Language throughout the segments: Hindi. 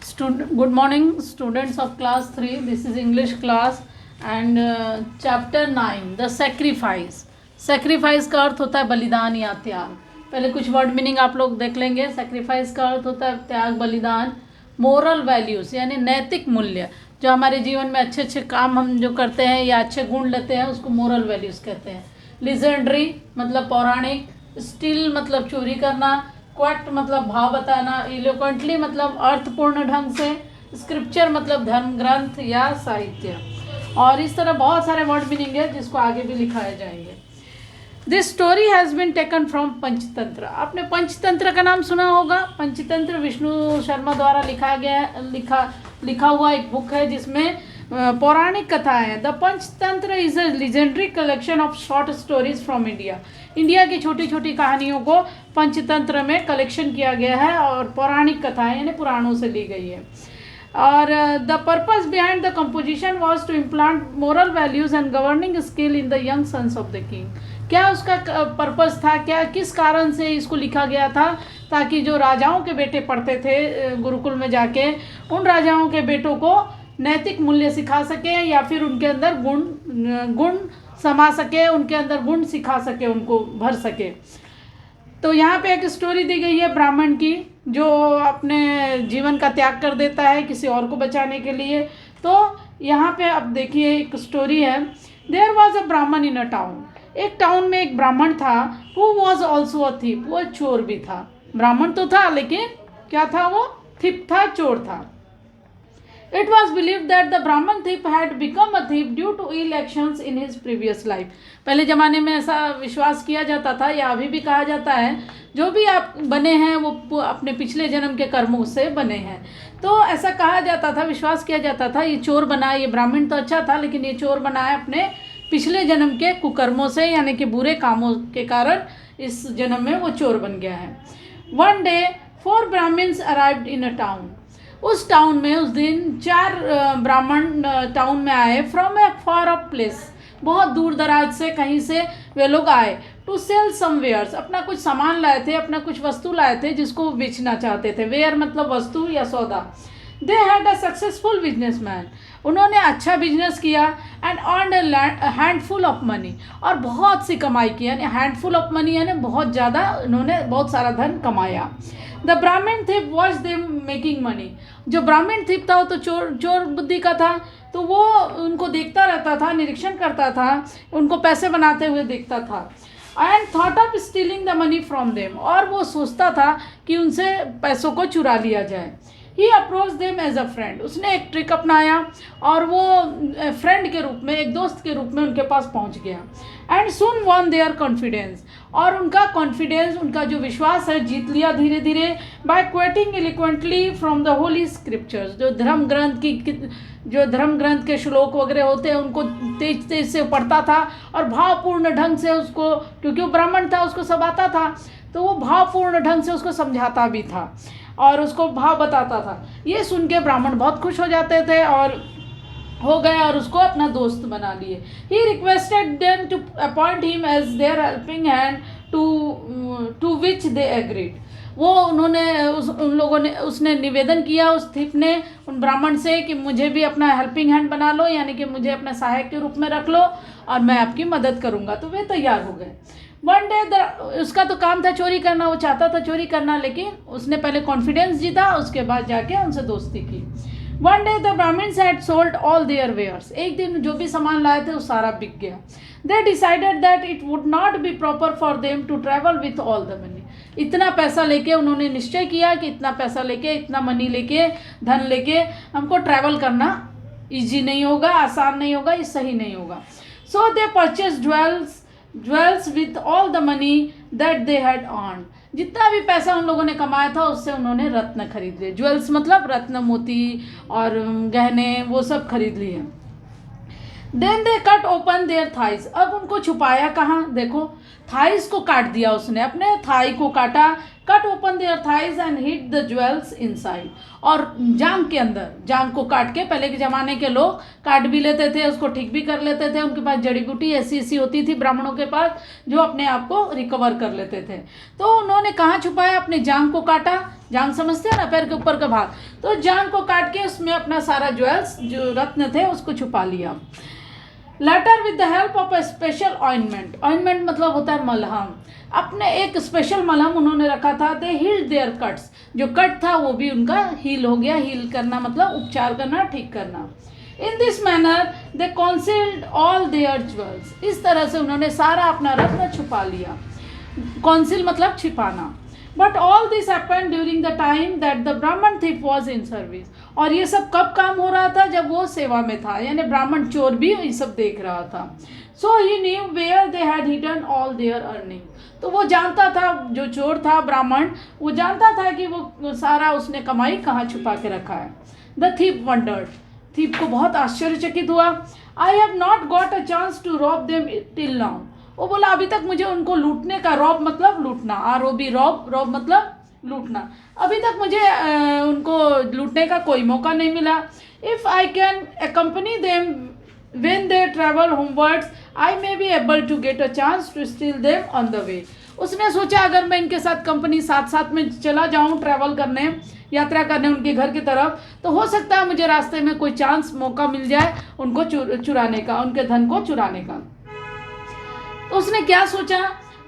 Good morning, students of class 3. This is English class and chapter 9, the sacrifice. Sacrifice का अर्थ होता है बलिदान या त्याग. पहले कुछ वर्ड मीनिंग आप लोग देख लेंगे. Sacrifice का अर्थ होता है त्याग, बलिदान. मोरल वैल्यूज़ यानी नैतिक मूल्य, जो हमारे जीवन में अच्छे अच्छे काम हम जो करते हैं या अच्छे गुण लेते हैं उसको मोरल वैल्यूज़ कहते हैं. लीजेंडरी मतलब पौराणिक, स्टिल मतलब चोरी करना, क्वट मतलब भाव बताना, इलोक्वेंटली मतलब अर्थपूर्ण ढंग से, स्क्रिप्चर मतलब धर्म ग्रंथ या साहित्य. और इस तरह बहुत सारे वर्ड मीनिंग है जिसको आगे भी लिखाए जाएंगे. This story has been taken from Panchatantra. आपने पंचतंत्र का नाम सुना होगा. पंचतंत्र विष्णु शर्मा द्वारा लिखा हुआ एक बुक है जिसमें पौराणिक कथाएं हैं. The Panchatantra is a legendary collection of short stories from India. India की छोटी छोटी कहानियों को पंचतंत्र में कलेक्शन किया गया है और पौराणिक कथाएं यानी पुराणों से ली गई है. और the purpose behind the composition was to implant moral values and governing skill in the young sons of the king. क्या उसका पर्पस था, क्या किस कारण से इसको लिखा गया था, ताकि जो राजाओं के बेटे पढ़ते थे गुरुकुल में जाके उन राजाओं के बेटों को नैतिक मूल्य सिखा सके या फिर उनके अंदर गुण समा सके, उनके अंदर गुण सिखा सके, उनको भर सके. तो यहाँ पे एक स्टोरी दी गई है ब्राह्मण की जो अपने जीवन का त्याग कर देता है किसी और को बचाने के लिए. तो यहाँ पे अब देखिए एक स्टोरी है. देयर वॉज अ ब्राह्मण इन अ टाउन. एक टाउन में एक ब्राह्मण था. Who was also a thief. वो चोर भी था. ब्राह्मण तो था लेकिन क्या था, वो थीप था, चोर था. It was believed that the Brahman thief had become a thief due to ill actions in his previous life. पहले ज़माने में ऐसा विश्वास किया जाता था या अभी भी कहा जाता है, जो भी आप बने हैं वो अपने पिछले जन्म के कर्मों से बने हैं. तो ऐसा कहा जाता था, विश्वास किया जाता था ये चोर बना, ये ब्राह्मण तो अच्छा था लेकिन ये चोर बना है अपने पिछले जन्म के कुकर्मों से, यानी कि बुरे कामों के कारण इस जन्म में वो चोर बन गया है. One day 4 Brahmins arrived in a town. उस टाउन में उस दिन 4 ब्राह्मण टाउन में आए. From A for a place, बहुत दूर दराज से कहीं से वे लोग आए. टू सेल समवेयर्स, अपना कुछ सामान लाए थे, अपना कुछ वस्तु लाए थे जिसको बेचना चाहते थे. वेयर मतलब वस्तु या सौदा. They had a successful businessman. उन्होंने अच्छा बिजनेस किया. And earn a handful of money, और बहुत सी कमाई की, यानी हैंडफुल ऑफ मनी यानी बहुत ज़्यादा, उन्होंने बहुत सारा धन कमाया. द ब्राह्मण थिप वॉच देम मेकिंग मनी. जो ब्राह्मण थिप था वो तो चोर बुद्धि का था, तो वो उनको देखता रहता था, निरीक्षण करता था, उनको पैसे बनाते हुए देखता था. And thought of stealing the money from them, और वो सोचता था कि उनसे पैसों को चुरा लिया जाए. He approach them as a friend. उसने एक ट्रिक अपनाया और वो फ्रेंड के रूप में, एक दोस्त के रूप में उनके पास पहुंच गया. And soon won their confidence, और उनका कॉन्फिडेंस, उनका जो विश्वास है जीत लिया धीरे धीरे. By quoting eloquently from the holy scriptures, जो धर्म ग्रंथ के श्लोक वगैरह होते हैं उनको तेज तेज से पढ़ता था और भावपूर्ण ढंग से उसको, क्योंकि वो ब्राह्मण था उसको सब आता था, तो वो भावपूर्ण ढंग से उसको समझाता भी था और उसको भाव बताता था. ये सुन के ब्राह्मण बहुत खुश हो जाते थे और हो गए और उसको अपना दोस्त बना लिए. He requested them to appoint him as their helping hand to which they agreed. वो उन लोगों ने, उसने निवेदन किया उस थिप ने उन ब्राह्मण से कि मुझे भी अपना हेल्पिंग हैंड बना लो, यानी कि मुझे अपना सहायक के रूप में रख लो और मैं आपकी मदद करूँगा. तो वे तैयार हो गए. वन डे, उसका तो काम था चोरी करना, वो चाहता था चोरी करना, लेकिन उसने पहले कॉन्फिडेंस जीता, उसके बाद जाके उनसे दोस्ती की. One day the Brahmins had sold all their wares. एक दिन जो भी सामान लाए थे वो सारा बिक गया. They decided that it would not be proper for them to travel with all the money. इतना पैसा लेके उन्होंने निश्चय किया कि इतना पैसा लेके, इतना मनी लेके, धन लेके हमको ट्रैवल करना ईजी नहीं होगा, आसान नहीं होगा, ये सही नहीं होगा. So they purchase jewels with all the money that they had earn. जितना भी पैसा उन लोगों ने कमाया था उससे उन्होंने रत्न खरीद लिए. ज्वेल्स मतलब रत्न, मोती और गहने, वो सब खरीद लिए. Then they cut open their thighs. अब उनको छुपाया कहाँ, देखो थाइस को काट दिया उसने, अपने थाई को काटा, cut open their thighs and hit the jewels inside, और जांग के अंदर, जांग को काट के, पहले के ज़माने के लोग काट भी लेते थे, उसको ठीक भी कर लेते थे, उनके पास जड़ी बूटी ऐसी ऐसी होती थी ब्राह्मणों के पास जो अपने आप को रिकवर कर लेते थे। तो उन्होंने कहाँ छुपाया, अपने जांग को काटा, जांग समझते हैं ना, पैर के ऊपर का भाग, तो जांग को काट के उसमें अपना सारा ज्वेल्स जो रत्न थे उसको छुपा लिया। Later with the help of a special ointment, ointment मतलब होता है मलहम, अपने एक स्पेशल मलहम उन्होंने रखा था। दे हील्ड देयर कट्स, जो कट था वो भी उनका हील हो गया, हील करना मतलब उपचार करना, ठीक करना। In this manner they concealed all their jewels, इस तरह से उन्होंने सारा अपना रत्न छुपा लिया। कॉन्सिल मतलब छिपाना। But all this happened during the time that the Brahmin thief was in service, और ये सब कब काम हो रहा था, जब वो सेवा में था, यानी ब्राह्मण चोर भी ये सब देख रहा था। So he knew where they had hidden all their earning, तो वो जानता था, जो चोर था ब्राह्मण, वो जानता था कि वो सारा उसने कमाई कहाँ छुपा के रखा है। द थीफ वंडर्ड, थीफ को बहुत आश्चर्यचकित हुआ। I have not got a chance to rob them till now, वो बोला अभी तक मुझे उनको लूटने का, रॉब मतलब लूटना, ROB रॉब, रॉब मतलब लूटना, अभी तक मुझे उनको लूटने का कोई मौका नहीं मिला। If I can accompany them when they travel homewards, I may be able to get a chance to steal them on the way. उसने सोचा अगर मैं इनके साथ कंपनी साथ साथ में चला जाऊं, ट्रैवल करने, यात्रा करने उनके घर की तरफ, तो हो सकता है मुझे रास्ते में कोई चांस, मौका मिल जाए उनको चुराने का, उनके धन को चुराने का। तो उसने क्या सोचा,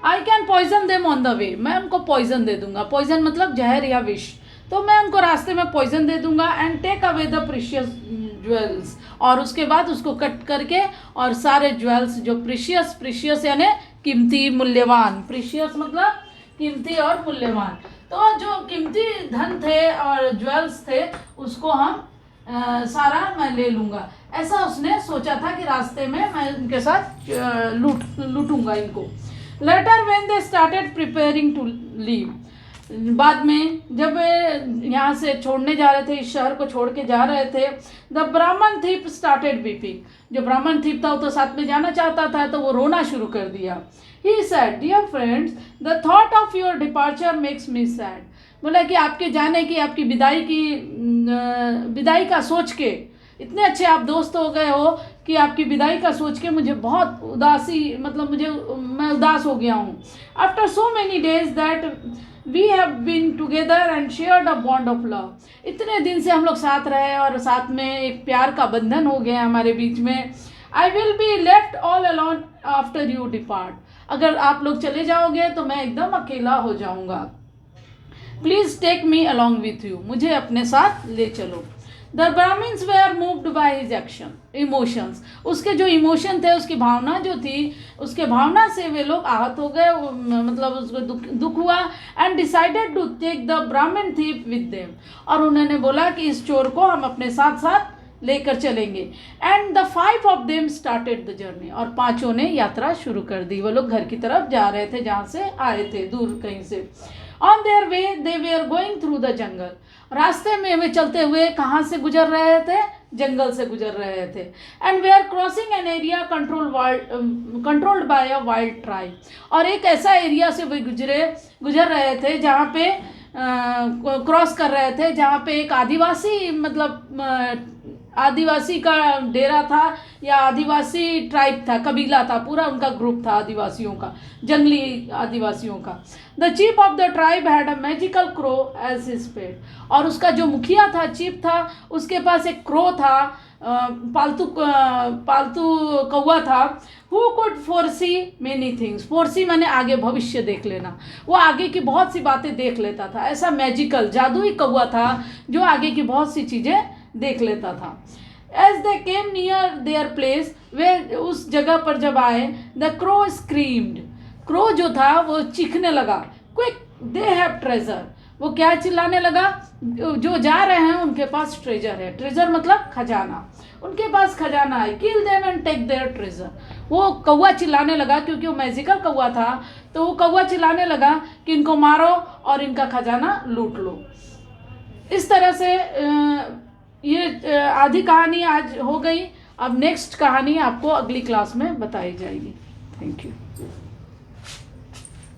I can poison them on the way, मैं उनको पॉइजन दे दूंगा, पॉइजन मतलब जहर या विष, तो मैं उनको रास्ते में पॉइजन दे दूंगा। And take away the precious jewels, और उसके बाद उसको कट करके और सारे ज्वेल्स जो प्रीशियस यानी कीमती, मूल्यवान, प्रीशियस मतलब कीमती और मूल्यवान, तो जो कीमती धन थे और ज्वेल्स थे उसको हम सारा मैं ले लूँगा। ऐसा उसने सोचा था कि रास्ते में मैं उनके साथ लूटूंगा इनको। Later when they started preparing to leave, बाद में जब यहाँ से छोड़ने जा रहे थे, इस शहर को छोड़ के जा रहे थे, द ब्राह्मण थीप स्टार्टेड वीपिंग, जो ब्राह्मण थीप था वो तो साथ में जाना चाहता था, तो वो रोना शुरू कर दिया। He said, dear friends, the thought of your departure makes me sad, बोला कि आपके जाने की, आपकी विदाई का सोच के, इतने अच्छे आप दोस्त हो गए हो कि आपकी विदाई का सोच के मुझे बहुत उदासी, मतलब मैं उदास हो गया हूँ। After so many days that we have been together and shared a bond of love, इतने दिन से हम लोग साथ रहे और साथ में एक प्यार का बंधन हो गया हमारे बीच में। I will be left all alone after you depart, अगर आप लोग चले जाओगे तो मैं एकदम अकेला हो जाऊँगा। Please take me along with you, मुझे अपने साथ ले चलो। The Brahmins were moved by his action emotions, उसके जो इमोशन थे, उसकी भावना जो थी, उसके भावना से वे लोग आहत हो गए, मतलब उसको दुख हुआ। And decided to take the Brahmin thief with them, और उन्होंने बोला कि इस चोर को हम अपने साथ साथ लेकर चलेंगे। And the 5 of them started the journey, और 5 ने यात्रा शुरू कर दी। वो लोग घर की तरफ जा रहे थे जहाँ से आए थे, दूर कहीं से। On their way they were going through the jungle, रास्ते में वे चलते हुए कहाँ से गुजर रहे थे, जंगल से गुजर रहे थे। And way are crossing an area controlled by a wild tribe, और एक ऐसा एरिया से वे गुजर रहे थे जहाँ पे क्रॉस कर रहे थे, जहाँ पे एक आदिवासी, मतलब आदिवासी का डेरा था या आदिवासी ट्राइब था, कबीला था, पूरा उनका ग्रुप था आदिवासियों का, जंगली आदिवासियों का। The chief of the tribe had a magical crow as his pet, और उसका जो मुखिया था, चीफ था, उसके पास एक क्रो था, पालतू कौवा था। Who could foresee many things, foresee मैंने आगे भविष्य देख लेना, वो आगे की बहुत सी बातें देख लेता था। ऐसा मैजिकल जादुई कौवा था जो आगे की बहुत सी चीज़ें देख लेता था। As they came near their place, वे उस जगह पर जब आए, द क्रो स्क्रीम्ड, क्रो जो था वो चीखने लगा, क्विक दे हैव ट्रेजर, वो क्या चिल्लाने लगा, जो जा रहे हैं उनके पास ट्रेजर है, ट्रेजर मतलब खजाना, उनके पास खजाना है। Kill them and take their treasure, वो कौवा चिल्लाने लगा, क्योंकि वो मैजिकल कौवा था, तो वो कौवा चिल्लाने लगा कि इनको मारो और इनका खजाना लूट लो। इस तरह से ये आधी कहानी आज हो गई। अब नेक्स्ट कहानी आपको अगली क्लास में बताई जाएगी। Thank you.